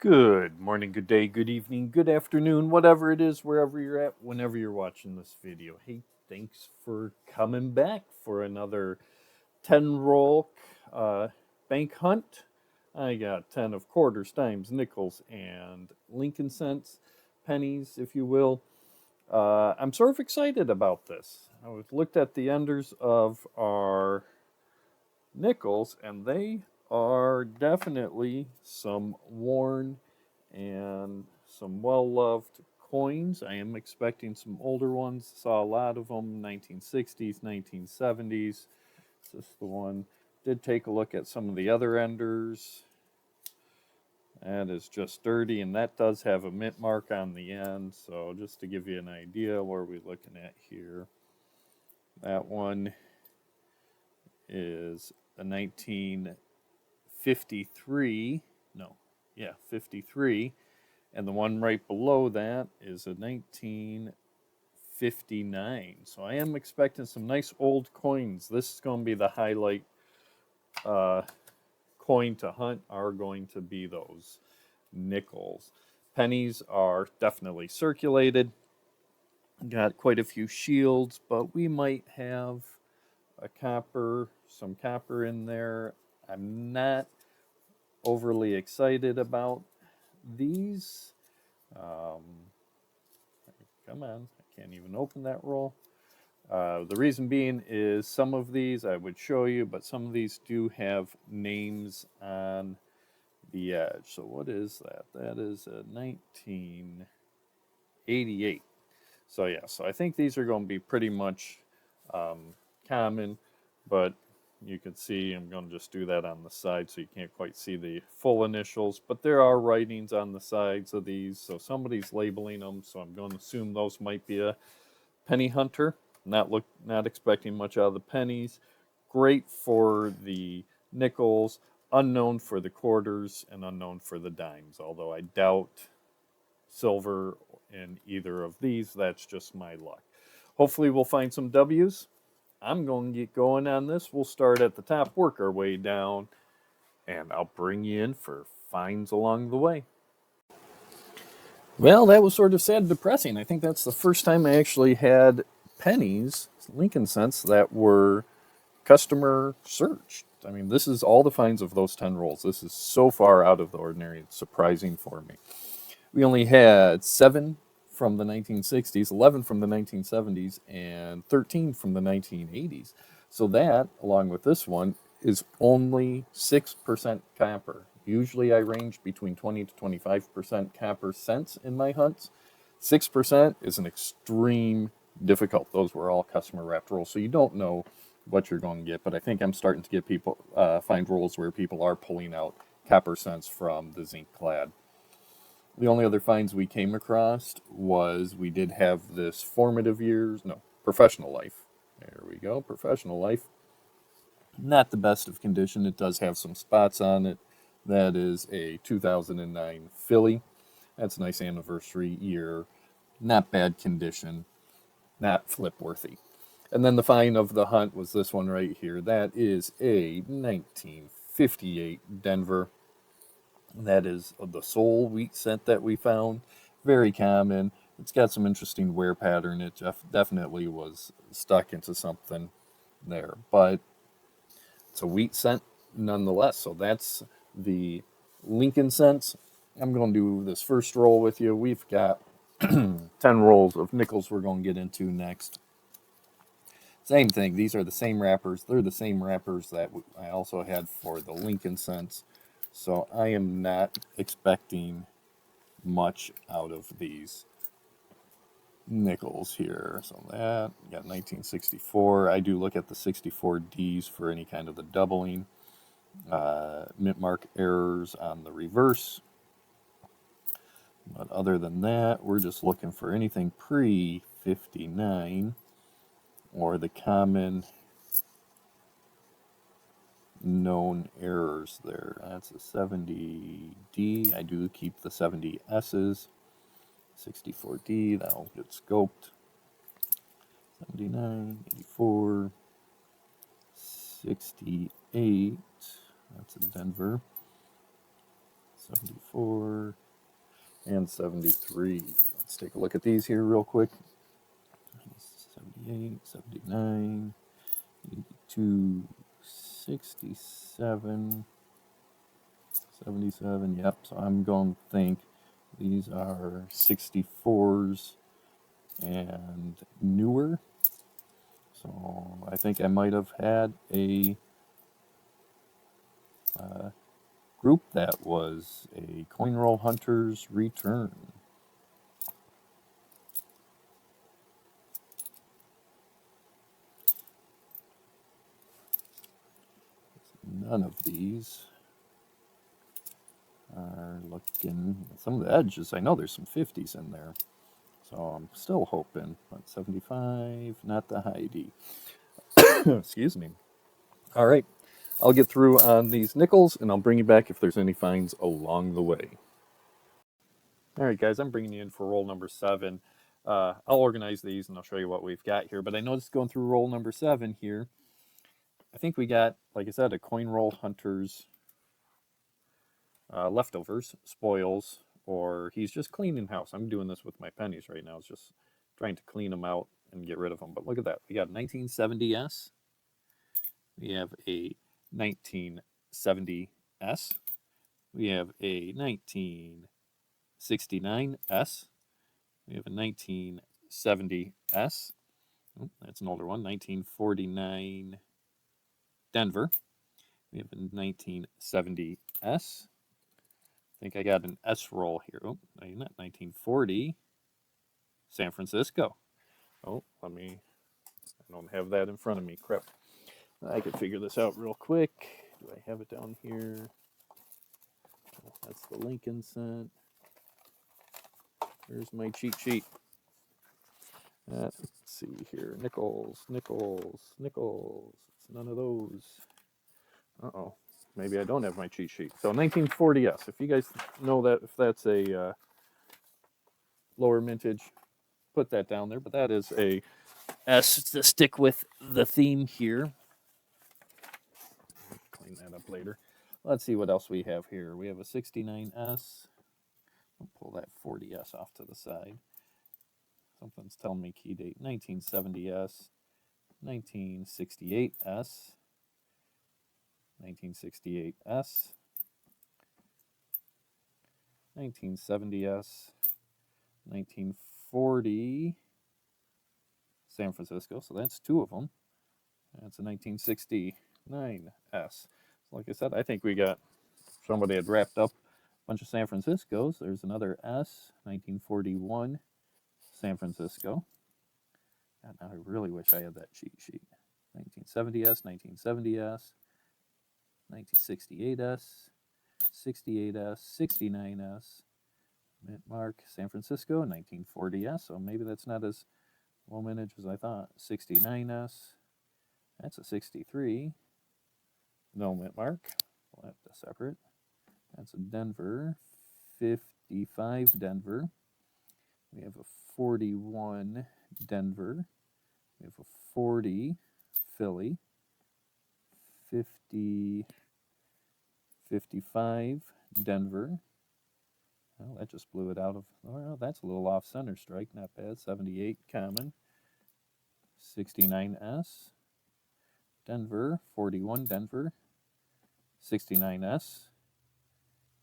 Good morning, good day, good evening, good afternoon, whatever it is, wherever you're at, whenever you're watching this video. Hey, thanks for coming back for another 10 roll bank hunt. I got 10 of quarters, dimes, nickels, and Lincoln cents, pennies, if you will. I'm sort of excited about this. I've looked at the enders of our nickels, and they are definitely some worn and some well loved coins. I am expecting some older ones. Saw a lot of them 1960s, 1970s. This is the one. Did take a look at some of the other enders. That is just dirty, and that does have a mint mark on the end. So, just to give you an idea, what are we looking at here? That one is a 1953. No, yeah, 53. And the one right below that is a 1959. So I am expecting some nice old coins. This is going to be the highlight uh, coin to hunt, are going to be those nickels. Pennies are definitely circulated. Got quite a few shields, but we might have some copper in there. I'm not overly excited about these. Um, Come on, I can't even open that roll. The reason being is some of these I would show you, but some of these do have names on the edge. So what is that? That is a 1988. So yeah, so I think these are going to be pretty much common, but you can see I'm going to just do that on the side so you can't quite see the full initials, but there are writings on the sides of these, so somebody's labeling them, so I'm going to assume those might be a penny hunter. Not expecting much out of the pennies. Great for the nickels, unknown for the quarters, and unknown for the dimes, although I doubt silver in either of these. That's just my luck. Hopefully we'll find some W's. I'm going to get going on this. We'll start at the top, work our way down, and I'll bring you in for finds along the way. Well, that was sort of sad and depressing. I think that's the first time I actually had pennies, Lincoln cents, that were customer searched. I mean, this is all the finds of those 10 rolls. This is so far out of the ordinary. It's surprising for me. We only had 7 from the 1960s, 11 from the 1970s, and 13 from the 1980s. So that, along with this one, is only 6% copper. Usually I range between 20 to 25% copper cents in my hunts. 6% is an extreme difficult. Those were all customer wrapped rolls, so you don't know what you're going to get. But I think I'm starting to get people find rolls where people are pulling out copper cents from the zinc clad. The only other finds we came across was we did have this formative years, no, professional life. There we go, professional life. Not the best of condition. It does have some spots on it. That is a 2009 Philly. That's a nice anniversary year. Not bad condition. Not flip worthy. And then the find of the hunt was this one right here. That is a 1958 Denver. That is the sole wheat cent that we found. Very common. It's got some interesting wear pattern. It definitely was stuck into something there. But it's a wheat cent nonetheless. So that's the Lincoln cents. I'm going to do this first roll with you. We've got 10 rolls of nickels we're going to get into next. Same thing. These are the same wrappers. They're the same wrappers that I also had for the Lincoln cents. So I am not expecting much out of these nickels here. So that, got 1964. I do look at the 64Ds for any kind of the doubling. Mint mark errors on the reverse. But other than that, we're just looking for anything pre-59 or the common known errors there. That's a 70D. I do keep the 70S's. 64D, that'll get scoped. 79, 84, 68. That's a Denver. 74, and 73. Let's take a look at these here real quick. 78, 79, 82, 67, 77. Yep, so I'm going to think these are 64s and newer. So I think I might have had a group that was a Coin Roll Hunters return. None of these are looking. Some of the edges, I know there's some 50s in there. So I'm still hoping. But 75, not the Heidi. Excuse me. All right. I'll get through on these nickels and I'll bring you back if there's any finds along the way. All right, guys, I'm bringing you in for roll number 7. I'll organize these and I'll show you what we've got here. But I noticed going through roll number 7 here, I think we got, like I said, a Coin Roll Hunters leftovers, spoils, or he's just cleaning house. I'm doing this with my pennies right now. It's just trying to clean them out and get rid of them. But look at that. We got a 1970S. We have a 1970S. We have a 1969S. We have a 1970S. Oh, that's an older one. 1949 Denver. We have a 1970S. I think I got an S roll here. Oh, no, not 1940. San Francisco. Oh, I don't have that in front of me. Crap. I could figure this out real quick. Do I have it down here? That's the Lincoln cent. Here's my cheat sheet. Let's see here. Nickels, nickels, nickels. It's none of those. Uh-oh. Maybe I don't have my cheat sheet. So 1940S. If you guys know that, if that's a lower mintage, put that down there. But that is a S to stick with the theme here. Clean that up later. Let's see what else we have here. We have a 69S. I'll pull that 40S off to the side. Something's telling me key date 1970S, 1968S, 1968S, 1970S, 1940 San Francisco. So that's two of them. That's a 1969S. So like I said, I think we got somebody had wrapped up a bunch of San Franciscos. There's another S, 1941 San Francisco. God, now I really wish I had that cheat sheet. 1970S, 1970S, 1968S, 68S, 69S, mint mark San Francisco, 1940S. So maybe that's not as low mintage as I thought. 69S, that's a 63. No mint mark. We'll have to separate. That's a Denver, 55 Denver. We have a 41 Denver. We have a 40 Philly. 50, 55 Denver. Well, that just blew it out of. Well, that's a little off center strike. Not bad. 78 common. 69S. Denver. 41 Denver. 69S.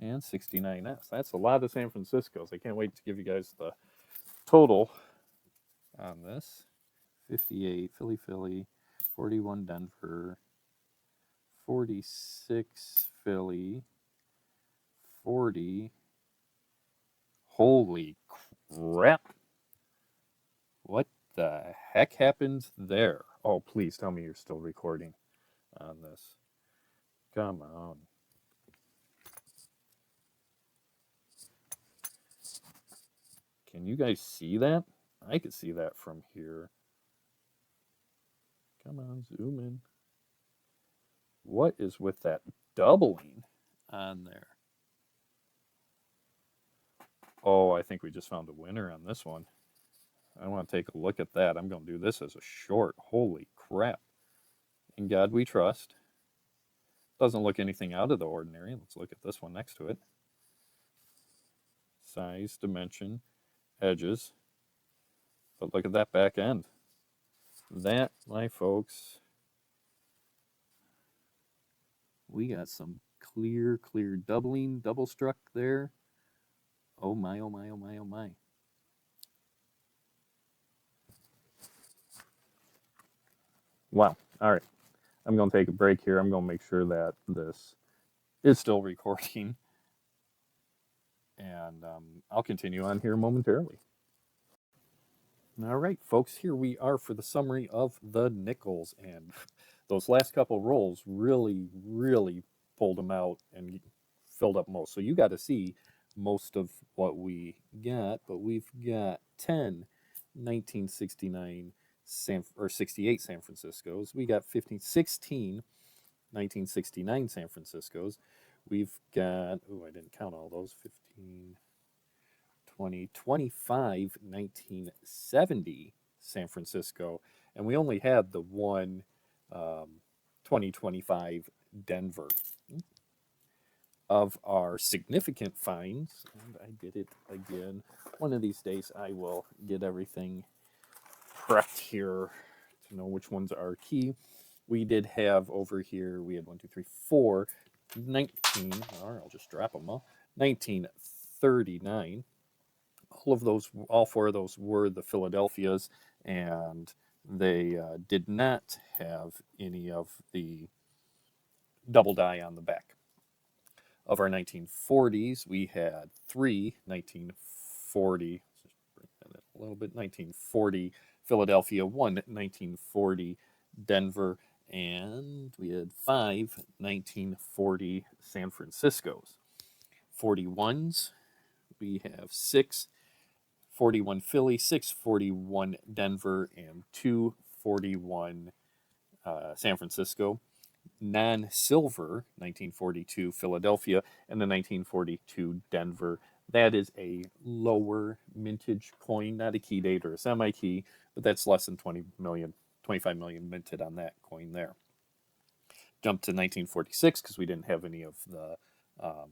And 69S. That's a lot of San Franciscos. I can't wait to give you guys the total on this. 58 Philly, Philly. 41 Denver. 46 Philly. 40. Holy crap. What the heck happened there? Oh, please tell me you're still recording on this. Come on. Can you guys see that? I could see that from here. Come on, zoom in. What is with that doubling on there? Oh, I think we just found a winner on this one. I want to take a look at that. I'm going to do this as a short. Holy crap. In God we trust. Doesn't look anything out of the ordinary. Let's look at this one next to it. size, dimension, edges. But look at that back end. That, my folks, we got some clear doubling, double struck there. Oh my, oh my, oh my, oh my. Wow. All right. I'm going to take a break here. I'm going to make sure that this is still recording. And I'll continue on here momentarily. All right, folks, here we are for the summary of the nickels. And those last couple rolls really pulled them out and filled up most. So you got to see most of what we got, but we've got 10 1969 or 68 San Franciscos. We got 16 1969 San Franciscos. We've got, oh, I didn't count all those, 15, 20, 25 1970 San Francisco, and we only had the one 2025 Denver. Of our significant finds, and I did it again. One of these days I will get everything prepped here to know which ones are key. We did have over here, we had 1, 2, 3, 4, 19, or I'll just drop them all, 1939. All four of those were the Philadelphias, and they did not have any of the double die on the back. Of our 1940s, we had 3 1940, let's just bring that in a little bit, 1940 Philadelphia, 1 1940 Denver, and we had 5 1940 San Franciscos. 41s, we have 6 41 Philly, 6 41 Denver, and 2 41 San Francisco. Non-silver 1942 Philadelphia and the 1942 Denver. That is a lower mintage coin, not a key date or a semi-key, but that's less than 25 million minted on that coin there. Jump to 1946 because we didn't have any of the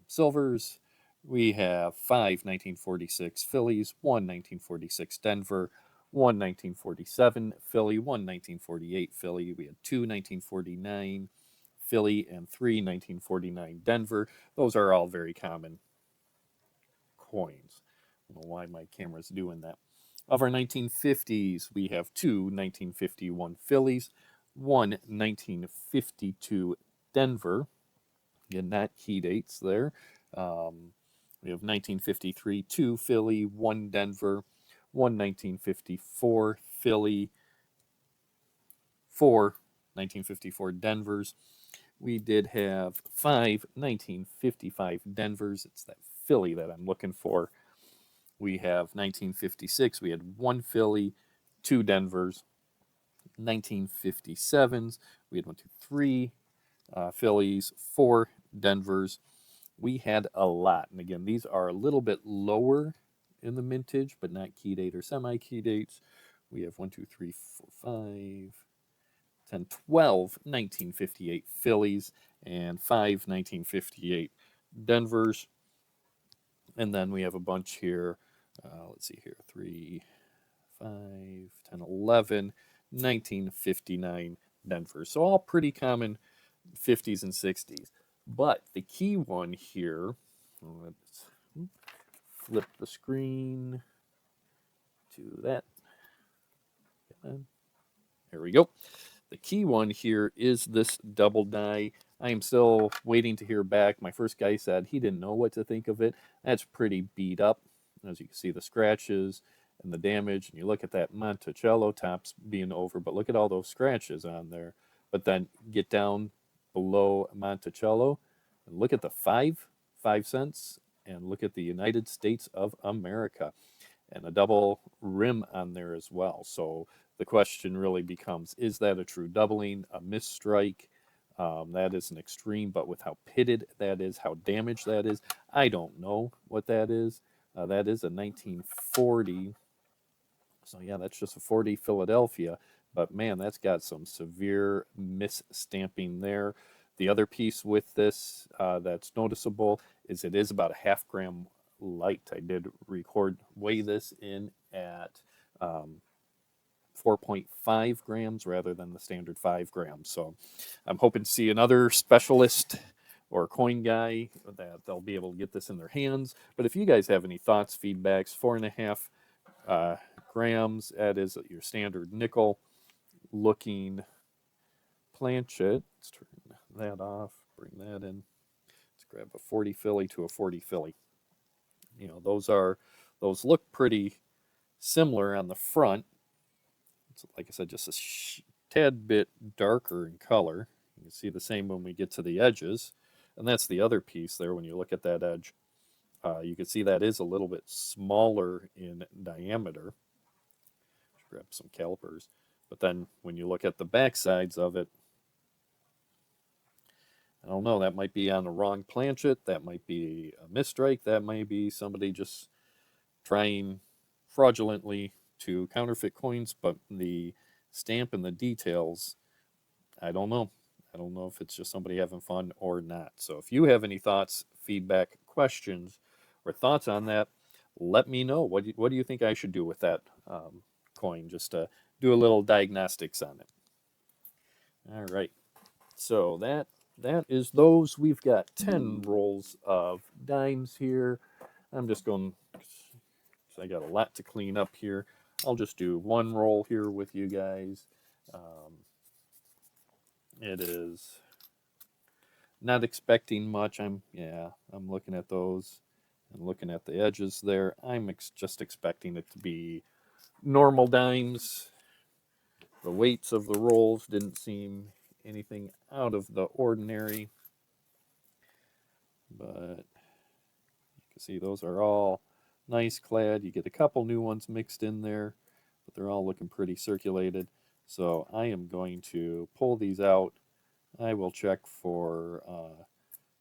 silvers. We have 5 1946 Phillies, 1 1946 Denver, 1 1947 Philly, 1 1948 Philly. We had 2 1949 Philly, and 3 1949 Denver. Those are all very common coins. I don't know why my camera's doing that. Of our 1950s, we have 2 1951 Phillies, 1 1952 Denver. Again, not key dates there. We have 1953, 2 Philly, 1 Denver, 1 1954 Philly, 4 1954 Denvers. We did have 5 1955 Denvers. It's that Philly that I'm looking for. We have 1956. We had 1 Philly, 2 Denvers. 1957s. We had 1, 2, 3 Phillies, 4 Denvers. We had a lot. And again, these are a little bit lower in the mintage, but not key date or semi-key dates. We have 1, 2, 3, 4, 5, 10, 12 1958 Phillies, and 5 1958 Denvers. And then we have a bunch here. Let's see here. 3, 5, 10, 11, 1959 Denver. So all pretty common 50s and 60s. But the key one here, let's flip the screen to that. There we go. The key one here is this double die. I am still waiting to hear back. My first guy said he didn't know what to think of it. That's pretty beat up. As you can see, the scratches and the damage. And you look at that Monticello tops being over, but look at all those scratches on there. But then get down below Monticello and look at the 5 cents, and look at the United States of America, and a double rim on there as well. So the question really becomes, is that a true doubling, a misstrike? That is an extreme, but with how pitted that is, how damaged that is, I don't know what that is. That is a 1940. So yeah, that's just a 40 Philadelphia. But man, that's got some severe misstamping there. The other piece with this that's noticeable is it is about a half gram light. I did weigh this in at 4.5 grams rather than the standard 5 grams. So I'm hoping to see another specialist or coin guy that they'll be able to get this in their hands. But if you guys have any thoughts, feedbacks, 4.5 grams, that is your standard nickel looking planchet. Let's turn that off, bring that in. Let's grab a 40 Philly to a 40 Philly. You know, those look pretty similar on the front. It's, like I said, just a tad bit darker in color. You can see the same when we get to the edges. And that's the other piece there when you look at that edge. You can see that is a little bit smaller in diameter. Grab some calipers. But then when you look at the back sides of it, I don't know, that might be on the wrong planchet. That might be a misstrike. That might be somebody just trying fraudulently to counterfeit coins, but the stamp and the details, I don't know. I don't know if it's just somebody having fun or not. So if you have any thoughts, feedback, questions, or thoughts on that, let me know. What do you think I should do with that coin? Just to do a little diagnostics on it. All right. So that is those. We've got 10 rolls of dimes here. I'm just going, I got a lot to clean up here. I'll just do one roll here with you guys. It is not expecting much. I'm looking at those and looking at the edges there. I'm just expecting it to be normal dimes. The weights of the rolls didn't seem anything out of the ordinary, but you can see those are all nice clad. You get a couple new ones mixed in there, but they're all looking pretty circulated. So I am going to pull these out. I will check for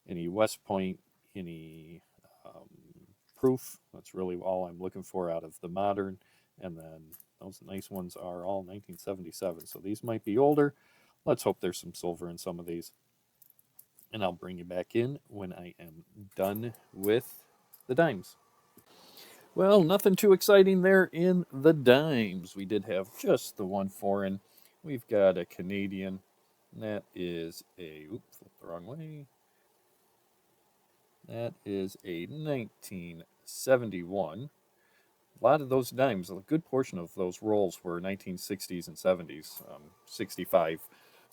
any West Point, any proof. That's really all I'm looking for out of the modern. And then those nice ones are all 1977. So these might be older. Let's hope there's some silver in some of these. And I'll bring you back in when I am done with the dimes. Well, nothing too exciting there in the dimes. We did have just the one foreign. We've got a Canadian. That is a, oops, flipped the wrong way. That is a 1971. A lot of those dimes, a good portion of those rolls were 1960s and 70s, 65.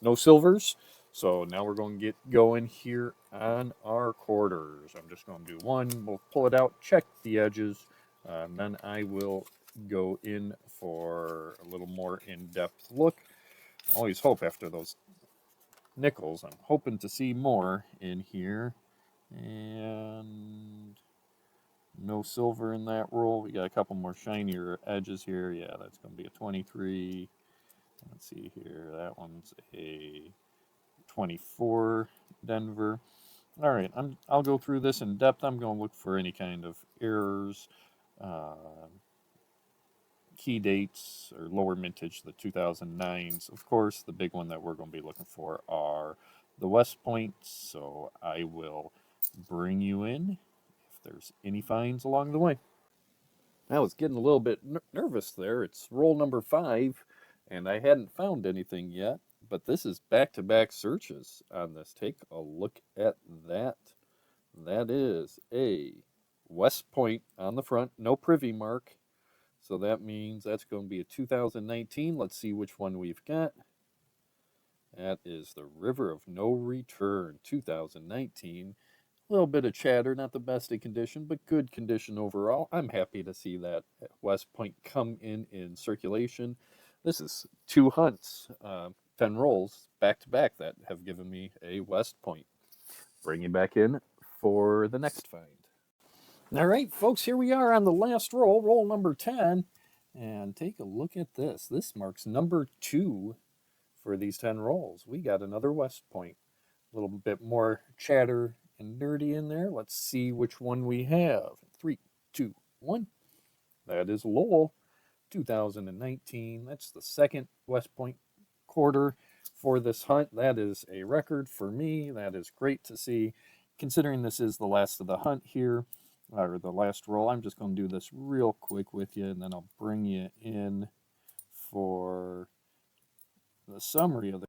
No silvers. So now we're going to get going here on our quarters. I'm just going to do one. We'll pull it out, check the edges, and then I will go in for a little more in-depth look. I always hope after those nickels, I'm hoping to see more in here. And no silver in that roll. We got a couple more shinier edges here. Yeah, that's going to be a 23. Let's see here. That one's a 24 Denver. All right, I'll go through this in depth. I'm going to look for any kind of errors, key dates, or lower mintage, the 2009s. Of course, the big one that we're going to be looking for are the West Points. So I will bring you in if there's any finds along the way. I was getting a little bit nervous there. It's roll number 5, and I hadn't found anything yet. But this is back-to-back searches on this. Take a look at that. That is a West Point on the front, no privy mark. So that means that's going to be a 2019. Let's see which one we've got. That is the River of No Return, 2019. A little bit of chatter, not the best in condition, but good condition overall. I'm happy to see that West Point come in circulation. This is 2 hunts, 10 rolls back to back that have given me a West Point. Bring you back in for the next find. All right, folks, here we are on the last roll, roll number 10. And take a look at this. This marks number 2 for these 10 rolls. We got another West Point. A little bit more chatter and nerdy in there. Let's see which one we have. 3, 2, 1. That is Lowell, 2019. That's the second West Point quarter for this hunt. That is a record for me. That is great to see. Considering this is the last of the hunt here, or the last roll. I'm just going to do this real quick with you, and then I'll bring you in for the summary of the.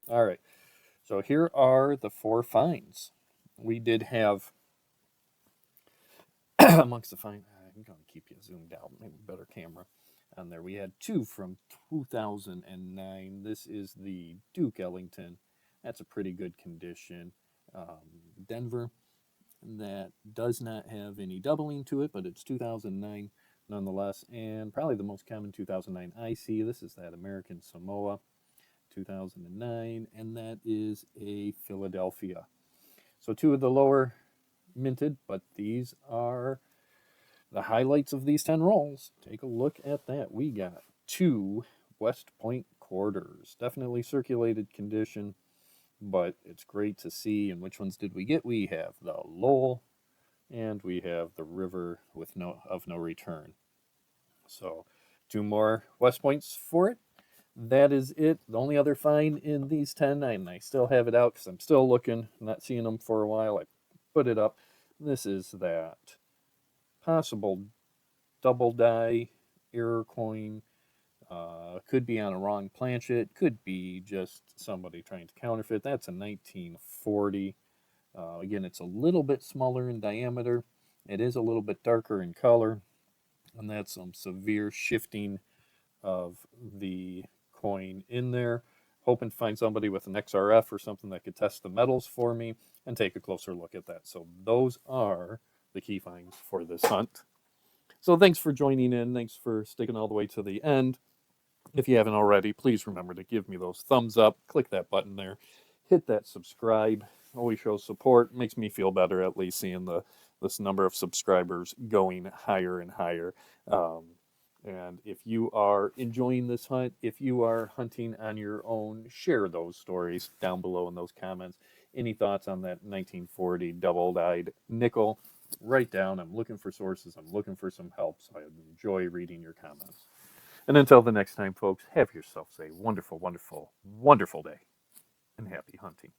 All right, so here are the four finds. We did have amongst the find. I'm going to keep you zoomed out, maybe better camera on there. We had two from 2009. This is the Duke Ellington. That's a pretty good condition. Denver, that does not have any doubling to it, but it's 2009 nonetheless. And probably the most common 2009 I see. This is that American Samoa 2009, and that is a Philadelphia. So two of the lower minted, but these are the highlights of these 10 rolls. Take a look at that. We got two West Point quarters. Definitely circulated condition, but it's great to see. And which ones did we get? We have the Lowell and we have the River with no return. So two more West Points for it. That is it. The only other find in these 10, and I still have it out because I'm still looking, not seeing them for a while. I put it up. This is that possible double die error coin. Could be on a wrong planchet. Could be just somebody trying to counterfeit. That's a 1940. Again, it's a little bit smaller in diameter. It is a little bit darker in color. And that's some severe shifting of the coin in there. Hoping to find somebody with an XRF or something that could test the metals for me and take a closer look at that. So those are the key finds for this hunt. So thanks for joining in. Thanks for sticking all the way to the end. If you haven't already, please remember to give me those thumbs up. Click that button there. Hit that subscribe. Always shows support. Makes me feel better at least seeing this number of subscribers going higher and higher. And if you are enjoying this hunt, if you are hunting on your own, share those stories down below in those comments. Any thoughts on that 1940 double-dyed nickel? Write down. I'm looking for sources. I'm looking for some help. So I enjoy reading your comments. And until the next time, folks, have yourselves a wonderful, wonderful, wonderful day and happy hunting.